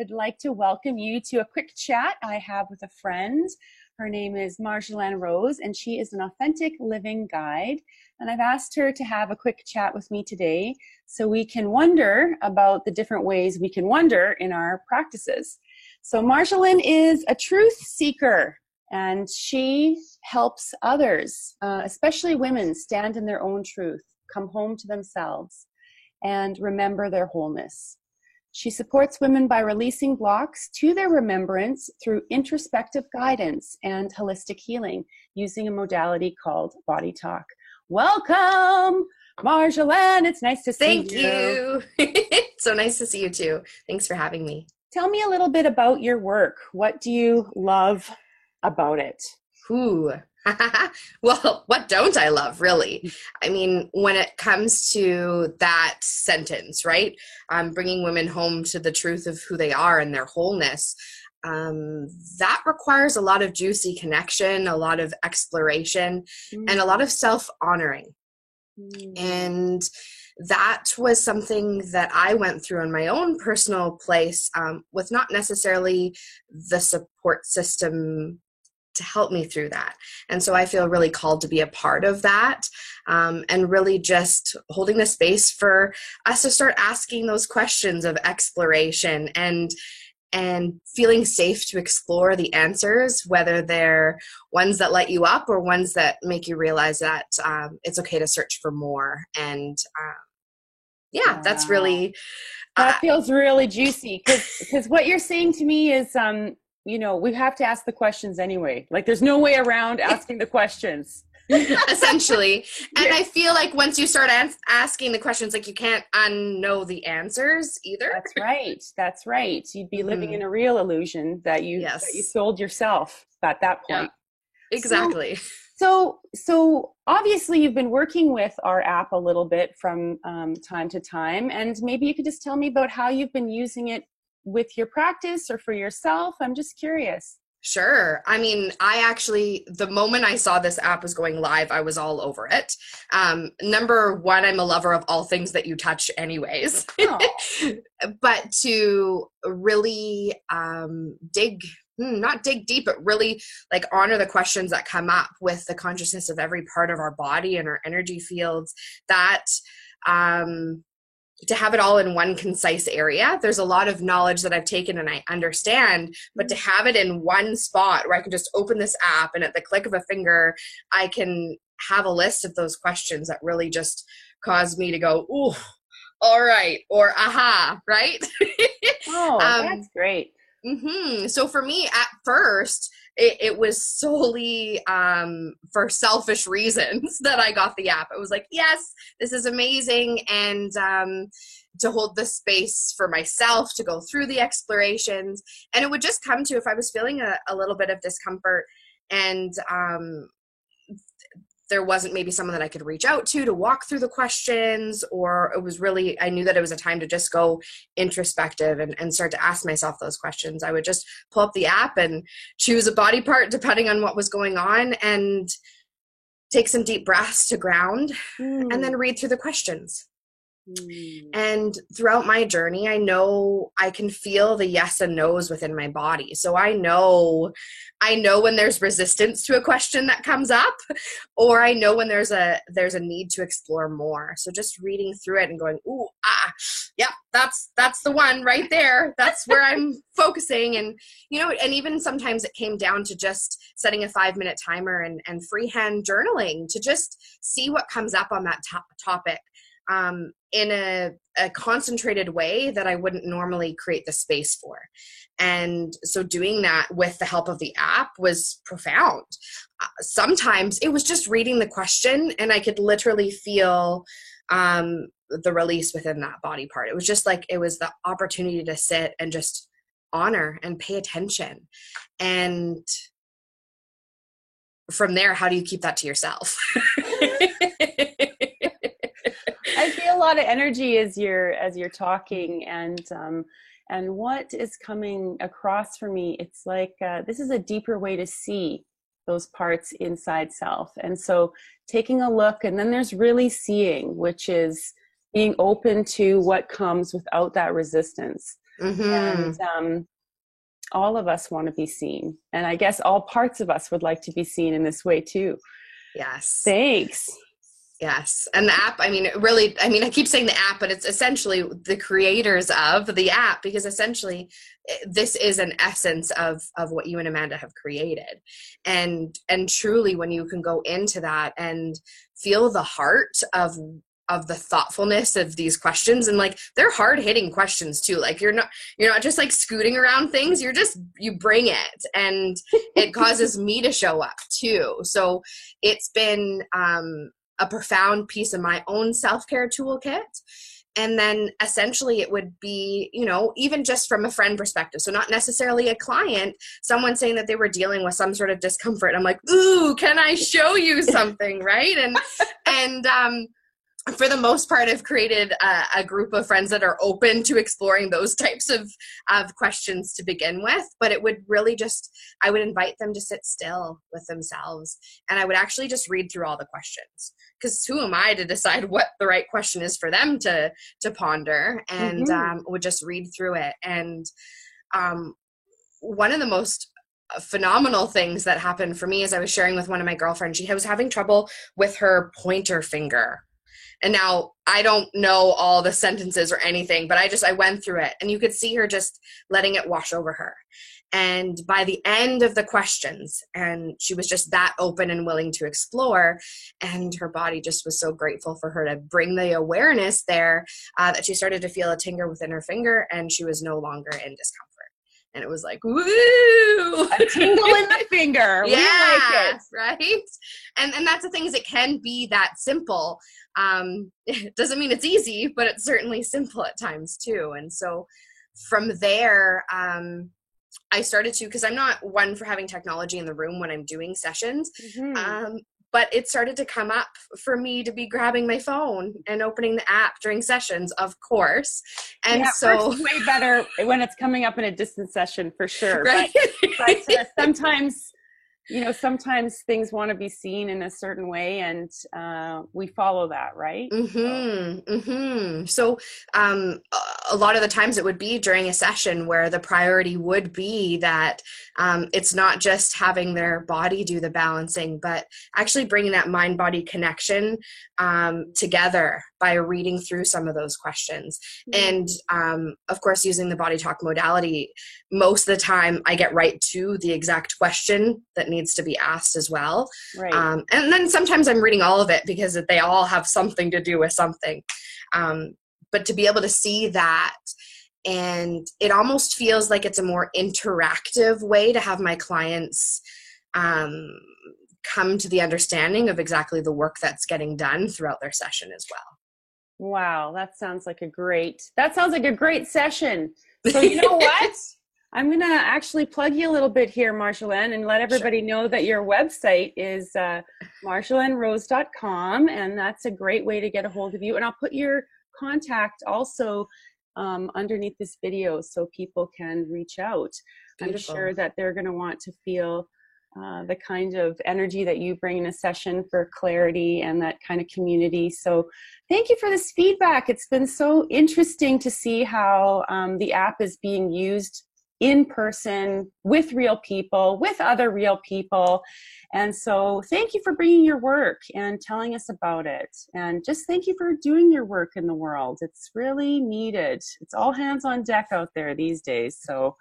would like to welcome you to a quick chat I have with a friend. Her name is Marjolaine Rose, and she is an authentic living guide. And I've asked her to have a quick chat with me today so we can wonder about the different ways we can wonder in our practices. So Marjolaine is a truth seeker, and she helps others, especially women, stand in their own truth, come home to themselves, and remember their wholeness. She supports women by releasing blocks to their remembrance through introspective guidance and holistic healing using a modality called Body Talk. Welcome, Marjolaine. It's nice to see you. Thank you. So nice to see you too. Thanks for having me. Tell me a little bit about your work. What do you love about it? Ooh. Well, what don't I love, really? I mean, when it comes to that sentence, right? Bringing women home to the truth of who they are and their wholeness. That requires a lot of juicy connection, a lot of exploration, and a lot of self-honoring. And that was something that I went through in my own personal place with not necessarily the support system to help me through that. And so I feel really called to be a part of that, and really just holding the space for us to start asking those questions of exploration and feeling safe to explore the answers, whether they're ones that light you up or ones that make you realize that it's okay to search for more. And that's really... that feels really juicy, because what you're saying to me is, we have to ask the questions anyway. Like, there's no way around asking the questions. Essentially. And I feel like once you start asking the questions, like, you can't unknow the answers either. That's right. You'd be living in a real illusion that you sold yourself at that point. Yeah, exactly. So obviously you've been working with our app a little bit from time to time, and maybe you could just tell me about how you've been using it with your practice or for yourself. I'm just curious. Sure. I mean, the moment I saw this app was going live, I was all over it. Number one, I'm a lover of all things that you touch anyways. But to really not dig deep, but really like honor the questions that come up with the consciousness of every part of our body and our energy fields, that to have it all in one concise area. There's a lot of knowledge that I've taken and I understand, but to have it in one spot where I can just open this app and at the click of a finger, I can have a list of those questions that really just cause me to go, ooh, all right, or aha, right? Oh, that's great. So for me, at first, it was solely for selfish reasons that I got the app. It was like, yes, this is amazing. And to hold the space for myself to go through the explorations. And it would just come to, if I was feeling a little bit of discomfort and there wasn't maybe someone that I could reach out to walk through the questions, or it was really, I knew that it was a time to just go introspective and start to ask myself those questions. I would just pull up the app and choose a body part depending on what was going on and take some deep breaths to ground and then read through the questions. And throughout my journey, I know I can feel the yes and no's within my body. So I know when there's resistance to a question that comes up, or I know when there's a need to explore more. So just reading through it and going, ooh, that's the one right there. That's where I'm focusing. And, and even sometimes it came down to just setting a 5-minute timer and freehand journaling to just see what comes up on that topic. In a concentrated way that I wouldn't normally create the space for. And so doing that with the help of the app was profound. Sometimes it was just reading the question and I could literally feel the release within that body part. It was just like, it was the opportunity to sit and just honor and pay attention. And from there, how do you keep that to yourself? I feel a lot of energy as you're talking, and what is coming across for me, it's like this is a deeper way to see those parts inside self. And so taking a look, and then there's really seeing, which is being open to what comes without that resistance. Mm-hmm. And all of us want to be seen. And I guess all parts of us would like to be seen in this way too. Yes. Thanks. Yes. And the app, I mean, I keep saying the app, but it's essentially the creators of the app, because essentially this is an essence of what you and Amanda have created. And truly, when you can go into that and feel the heart of the thoughtfulness of these questions, and like, they're hard-hitting questions too. Like, you're not just like scooting around things, you bring it, and it causes me to show up too. So it's been a profound piece of my own self-care toolkit. And then essentially it would be, even just from a friend perspective. So not necessarily a client, someone saying that they were dealing with some sort of discomfort. I'm like, ooh, can I show you something? Right. And for the most part, I've created a group of friends that are open to exploring those types of questions to begin with. But it would really I would invite them to sit still with themselves. And I would actually just read through all the questions, because who am I to decide what the right question is for them to ponder, and would just read through it. And one of the most phenomenal things that happened for me is I was sharing with one of my girlfriends. She was having trouble with her pointer finger. And now I don't know all the sentences or anything, but I went through it, and you could see her just letting it wash over her. And by the end of the questions, and she was just that open and willing to explore, and her body just was so grateful for her to bring the awareness there, that she started to feel a tingle within her finger, and she was no longer in discomfort. And it was like, woo! A tingle in the finger. Yeah, we like it. Right? And that's the thing, is it can be that simple. It doesn't mean it's easy, but it's certainly simple at times too. And so from there, I started to, because I'm not one for having technology in the room when I'm doing sessions, but it started to come up for me to be grabbing my phone and opening the app during sessions, of course. And so it's way better when it's coming up in a distance session, for sure. Right? But sometimes things want to be seen in a certain way, and we follow that, right? So a lot of the times it would be during a session where the priority would be that it's not just having their body do the balancing, but actually bringing that mind-body connection together by reading through some of those questions. And of course, using the body talk modality, most of the time I get right to the exact question that needs to be asked as well. Right. And then sometimes I'm reading all of it, because they all have something to do with something. But to be able to see that, and it almost feels like it's a more interactive way to have my clients come to the understanding of exactly the work that's getting done throughout their session as well. Wow, that sounds like a great session. So you know what? I'm going to actually plug you a little bit here, Marjolaine, and let everybody know that your website is marjolainerose.com, and that's a great way to get a hold of you. And I'll put your contact also underneath this video so people can reach out. Beautiful. I'm sure that they're going to want to feel the kind of energy that you bring in a session for clarity and that kind of community. So thank you for this feedback. It's been so interesting to see how the app is being used in person with real people, with other real people. And so thank you for bringing your work and telling us about it. And just thank you for doing your work in the world. It's really needed. It's all hands on deck out there these days. So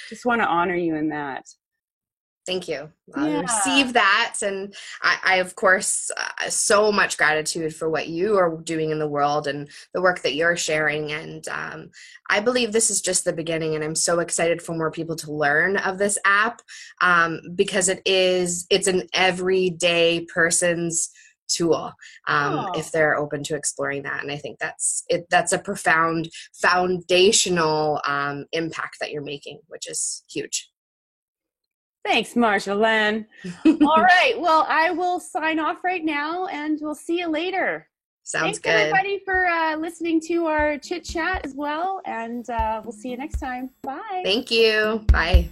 just want to honor you in that. Thank you. I'll receive that. And I of course, so much gratitude for what you are doing in the world and the work that you're sharing. And I believe this is just the beginning. And I'm so excited for more people to learn of this app, because it's an everyday person's tool, if they're open to exploring that. And I think that's a profound foundational impact that you're making, which is huge. Thanks, Marjolaine. All right. Well, I will sign off right now, and we'll see you later. Sounds good. Thanks, everybody, for listening to our chit chat as well, and we'll see you next time. Bye. Thank you. Bye.